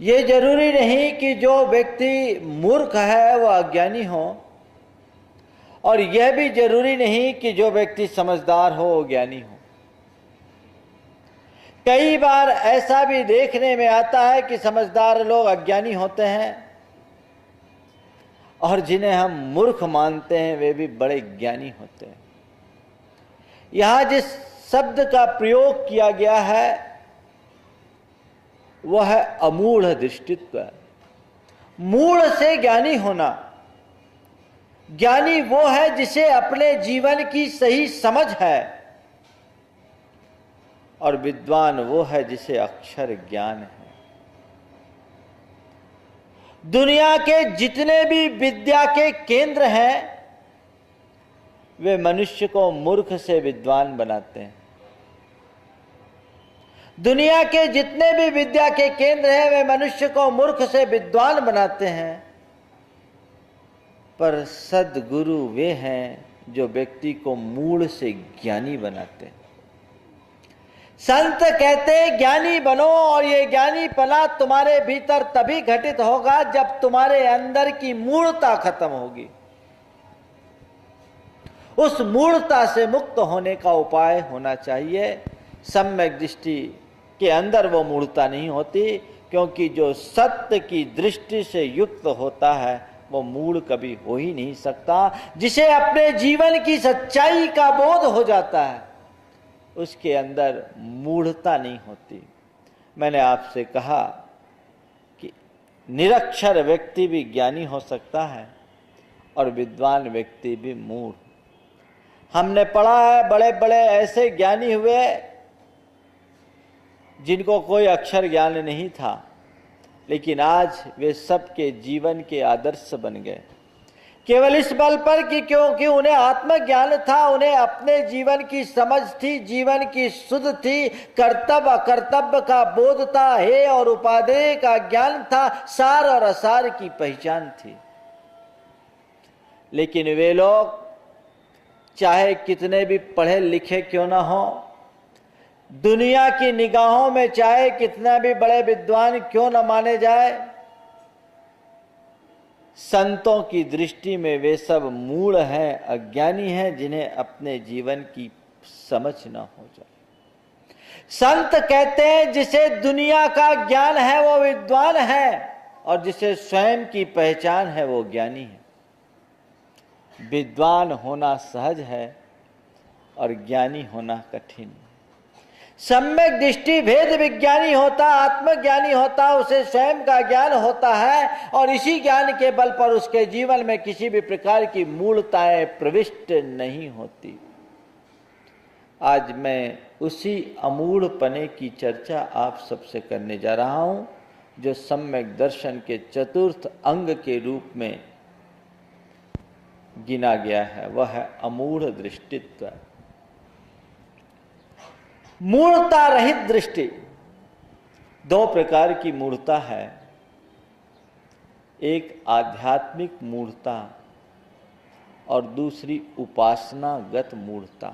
ये जरूरी नहीं कि जो व्यक्ति मूर्ख है वह अज्ञानी हो, और यह भी जरूरी नहीं कि जो व्यक्ति समझदार हो वो ज्ञानी हो। कई बार ऐसा भी देखने में आता है कि समझदार लोग अज्ञानी होते हैं और जिन्हें हम मूर्ख मानते हैं वे भी बड़े ज्ञानी होते हैं। यहां जिस शब्द का प्रयोग किया गया है वह है अमूढ़ दृष्टित्व। मूढ़ से ज्ञानी होना। ज्ञानी वो है जिसे अपने जीवन की सही समझ है, और विद्वान वो है जिसे अक्षर ज्ञान है। दुनिया के जितने भी विद्या के केंद्र हैं वे मनुष्य को मूर्ख से विद्वान बनाते हैं। दुनिया के जितने भी विद्या के केंद्र हैं वे मनुष्य को मूर्ख से विद्वान बनाते हैं, पर सद्गुरु वे हैं जो व्यक्ति को मूढ़ से ज्ञानी बनाते हैं। संत कहते हैं ज्ञानी बनो, और ये ज्ञानीपना तुम्हारे भीतर तभी घटित होगा जब तुम्हारे अंदर की मूढ़ता खत्म होगी। उस मूढ़ता से मुक्त होने का उपाय होना चाहिए। सम्यक दृष्टि के अंदर वो मूढ़ता नहीं होती, क्योंकि जो सत्य की दृष्टि से युक्त होता है वो मूढ़ कभी हो ही नहीं सकता। जिसे अपने जीवन की सच्चाई का बोध हो जाता है उसके अंदर मूढ़ता नहीं होती। मैंने आपसे कहा कि निरक्षर व्यक्ति भी ज्ञानी हो सकता है और विद्वान व्यक्ति भी मूढ़। हमने पढ़ा है बड़े बड़े ऐसे ज्ञानी हुए जिनको कोई अक्षर ज्ञान नहीं था, लेकिन आज वे सबके जीवन के आदर्श बन गए, केवल इस बल पर कि क्योंकि उन्हें आत्मज्ञान था, उन्हें अपने जीवन की समझ थी, जीवन की सुध थी, कर्तव्य अकर्तव्य का बोध था, हेय और उपादेय का ज्ञान था, सार और असार की पहचान थी। लेकिन वे लोग चाहे कितने भी पढ़े लिखे क्यों ना हो, दुनिया की निगाहों में चाहे कितना भी बड़े विद्वान क्यों न माने जाए, संतों की दृष्टि में वे सब मूढ़ हैं, अज्ञानी हैं, जिन्हें अपने जीवन की समझ न हो जाए। संत कहते हैं जिसे दुनिया का ज्ञान है वो विद्वान है, और जिसे स्वयं की पहचान है वो ज्ञानी है। विद्वान होना सहज है और ज्ञानी होना कठिन। सम्यक दृष्टि भेद विज्ञानी होता, आत्मज्ञानी होता, उसे स्वयं का ज्ञान होता है, और इसी ज्ञान के बल पर उसके जीवन में किसी भी प्रकार की मूढ़ताएं प्रविष्ट नहीं होती। आज मैं उसी अमूढ़पने की चर्चा आप सबसे करने जा रहा हूं जो सम्यक दर्शन के चतुर्थ अंग के रूप में गिना गया है, वह है अमूढ़ दृष्टित्व। मूढ़ता रहित दृष्टि। दो प्रकार की मूढ़ता है, एक आध्यात्मिक मूढ़ता और दूसरी उपासनागत मूढ़ता।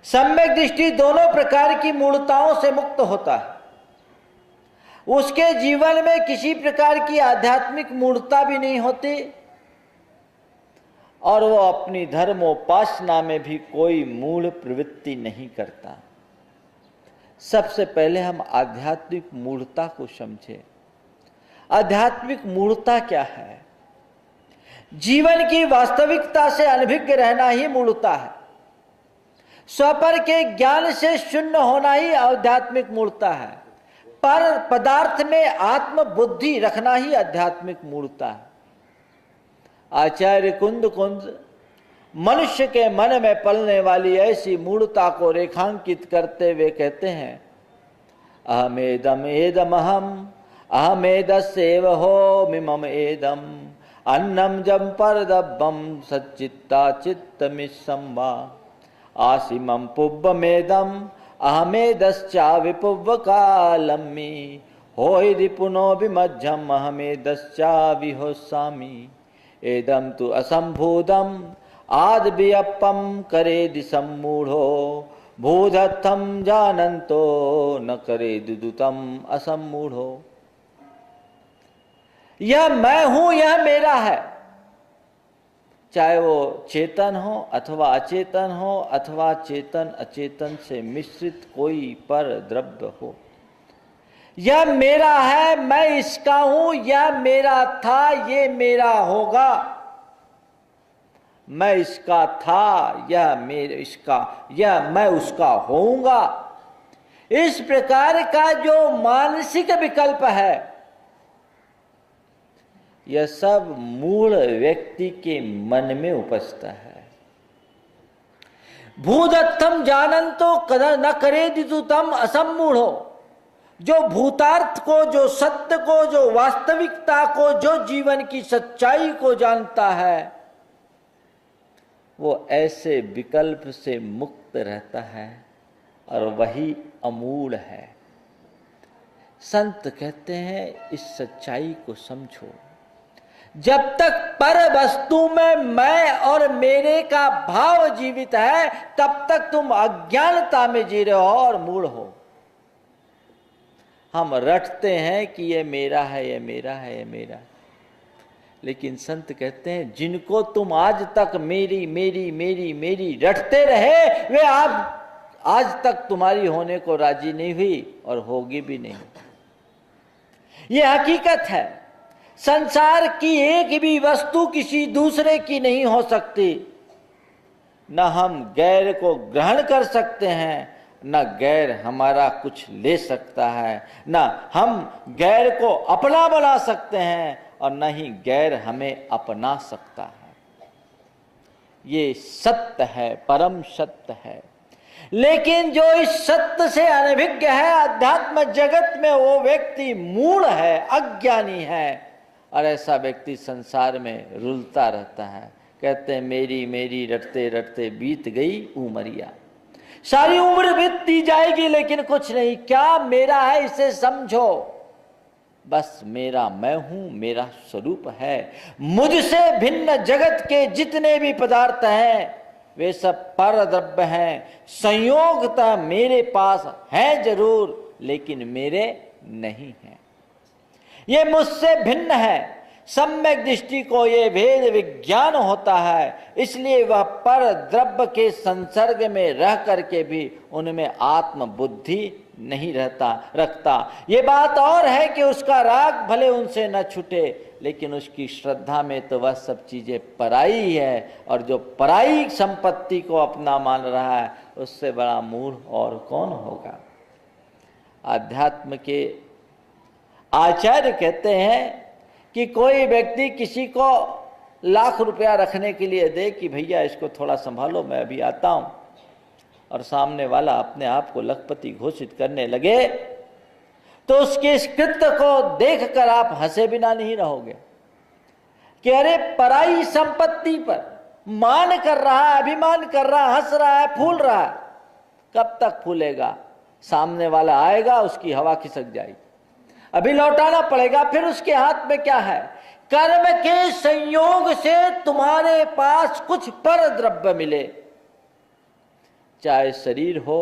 सम्यक दृष्टि दोनों प्रकार की मूढ़ताओं से मुक्त होता है। उसके जीवन में किसी प्रकार की आध्यात्मिक मूढ़ता भी नहीं होती, और वो अपनी धर्मोपासना में भी कोई मूढ़ प्रवृत्ति नहीं करता। सबसे पहले हम आध्यात्मिक मूढ़ता को समझें। आध्यात्मिक मूढ़ता क्या है? जीवन की वास्तविकता से अनभिज्ञ रहना ही मूढ़ता है। स्वपर के ज्ञान से शून्य होना ही आध्यात्मिक मूढ़ता है। पर पदार्थ में आत्म बुद्धि रखना ही आध्यात्मिक मूढ़ता है। आचार्य कुंद मनुष्य के मन में पलने वाली ऐसी मूढ़ता को रेखांकित करते हुए कहते हैं, अहमेदम एदमहम अहमेदस्येव हो मिमम एदम अन्नम जम परदब्बम सच्चित्ता चित्तमिशं वा आसिमं पुब्बमेदम अहमेदश्चा विपुव्व कालम्मि होहि रिपुनो विमज्जम अहमेदश्चा विहोस्सामि एदम तु असंभूतम आद वियप्पम करे दिसमूढ़ो भूधत्थम जानन्तो न करे दुदुतम असम्मूढ़ो। यह मैं हूं, यह मेरा है, चाहे वो चेतन हो अथवा अचेतन हो अथवा चेतन अचेतन से मिश्रित कोई पर द्रव्य हो। यह मेरा है, मैं इसका हूं, यह मेरा था, ये मेरा होगा। मैं इसका था, यह मेरे इसका, यह मैं उसका होऊंगा। इस प्रकार का जो मानसिक विकल्प है, यह सब मूल व्यक्ति के मन में उपजता है। भूदत्थम जानन्तो कदा न करे दितुतम असम्मूढ़ो। जो भूतार्थ को, जो सत्य को, जो वास्तविकता को, जो जीवन की सच्चाई को जानता है, वो ऐसे विकल्प से मुक्त रहता है और वही अमूढ़ है। संत कहते हैं इस सच्चाई को समझो। जब तक पर वस्तु में मैं और मेरे का भाव जीवित है, तब तक तुम अज्ञानता में जी रहे हो और मूढ़ हो। हम रटते हैं कि ये मेरा है, ये मेरा है, ये मेरा है। लेकिन संत कहते हैं जिनको तुम आज तक मेरी मेरी मेरी मेरी रटते रहे, वे आज तक तुम्हारी होने को राजी नहीं हुई और होगी भी नहीं। ये हकीकत है। संसार की एक भी वस्तु किसी दूसरे की नहीं हो सकती। न हम गैर को ग्रहण कर सकते हैं, न गैर हमारा कुछ ले सकता है, न हम गैर को अपना बना सकते हैं और न ही गैर हमें अपना सकता है। ये सत्य है, परम सत्य है। लेकिन जो इस सत्य से अनभिज्ञ है, अध्यात्म जगत में वो व्यक्ति मूढ़ है, अज्ञानी है, और ऐसा व्यक्ति संसार में रुलता रहता है। कहते हैं मेरी मेरी रटते रटते बीत गई उमरिया। सारी उम्र बीतती जाएगी लेकिन कुछ नहीं। क्या मेरा है इसे समझो। बस मेरा मैं हूं, मेरा स्वरूप है। मुझसे भिन्न जगत के जितने भी पदार्थ हैं वे सब पर द्रव्य हैं। संयोगता मेरे पास है जरूर, लेकिन मेरे नहीं है। ये मुझसे भिन्न है। सम्यक दृष्टि को ये भेद विज्ञान होता है, इसलिए वह पर द्रव्य के संसर्ग में रह करके भी उनमें आत्म बुद्धि नहीं रखता। ये बात और है कि उसका राग भले उनसे न छूटे, लेकिन उसकी श्रद्धा में तो वह सब चीजें पराई है, और जो पराई संपत्ति को अपना मान रहा है उससे बड़ा मूढ़ और कौन होगा। आध्यात्म के आचार्य कहते हैं कि कोई व्यक्ति किसी को लाख रुपया रखने के लिए दे कि भैया इसको थोड़ा संभालो, मैं अभी आता हूं, और सामने वाला अपने आप को लखपति घोषित करने लगे, तो उसके इस कृत्य को देखकर आप हंसे बिना नहीं रहोगे कि अरे पराई संपत्ति पर मान कर रहा है, अभिमान कर रहा है, हंस रहा है, फूल रहा है। कब तक फूलेगा? सामने वाला आएगा, उसकी हवा खिसक जाएगी, अभी लौटाना पड़ेगा। फिर उसके हाथ में क्या है? कर्म के संयोग से तुम्हारे पास कुछ पर द्रव्य मिले, चाहे शरीर हो,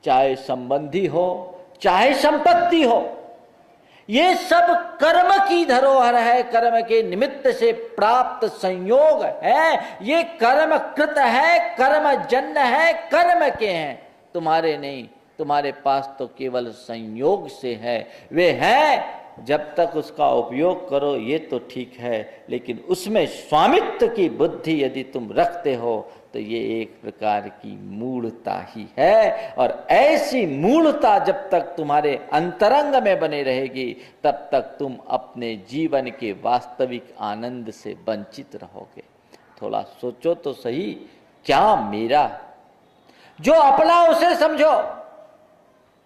चाहे संबंधी हो, चाहे संपत्ति हो, ये सब कर्म की धरोहर है, कर्म के निमित्त से प्राप्त संयोग है। ये कर्म कृत है, कर्म जन्य है, कर्म के हैं, तुम्हारे नहीं। तुम्हारे पास तो केवल संयोग से है। वे हैं, जब तक उसका उपयोग करो ये तो ठीक है, लेकिन उसमें स्वामित्व की बुद्धि यदि तुम रखते हो तो ये एक प्रकार की मूढ़ता ही है। और ऐसी मूढ़ता जब तक तुम्हारे अंतरंग में बने रहेगी, तब तक तुम अपने जीवन के वास्तविक आनंद से वंचित रहोगे। थोड़ा सोचो तो सही, क्या मेरा? जो अपना उसे समझो।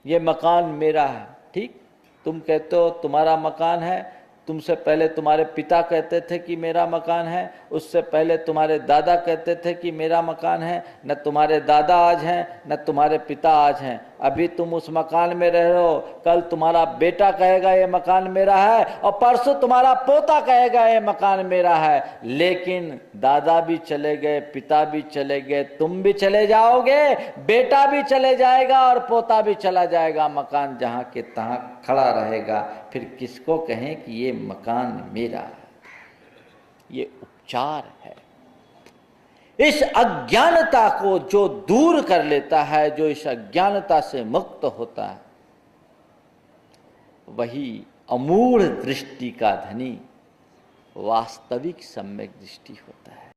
ये मकान मेरा है, ठीक, तुम कहते हो तुम्हारा मकान है। तुमसे पहले तुम्हारे पिता कहते थे कि मेरा मकान है, उससे पहले तुम्हारे दादा कहते थे कि मेरा मकान है। न तुम्हारे दादा आज हैं, न तुम्हारे पिता आज हैं, अभी तुम उस मकान में रह रहे हो, कल तुम्हारा बेटा कहेगा ये मकान मेरा है, और परसों तुम्हारा पोता कहेगा ये मकान मेरा है। लेकिन दादा भी चले गए, पिता भी चले गए, तुम भी चले जाओगे, बेटा भी चले जाएगा और पोता भी चला जाएगा, मकान जहां के तहां खड़ा रहेगा। फिर किसको कहें कि ये मकान मेरा है? ये उपचार है। इस अज्ञानता को जो दूर कर लेता है, जो इस अज्ञानता से मुक्त होता है, वही अमूढ़ दृष्टि का धनी वास्तविक सम्यक दृष्टि होता है।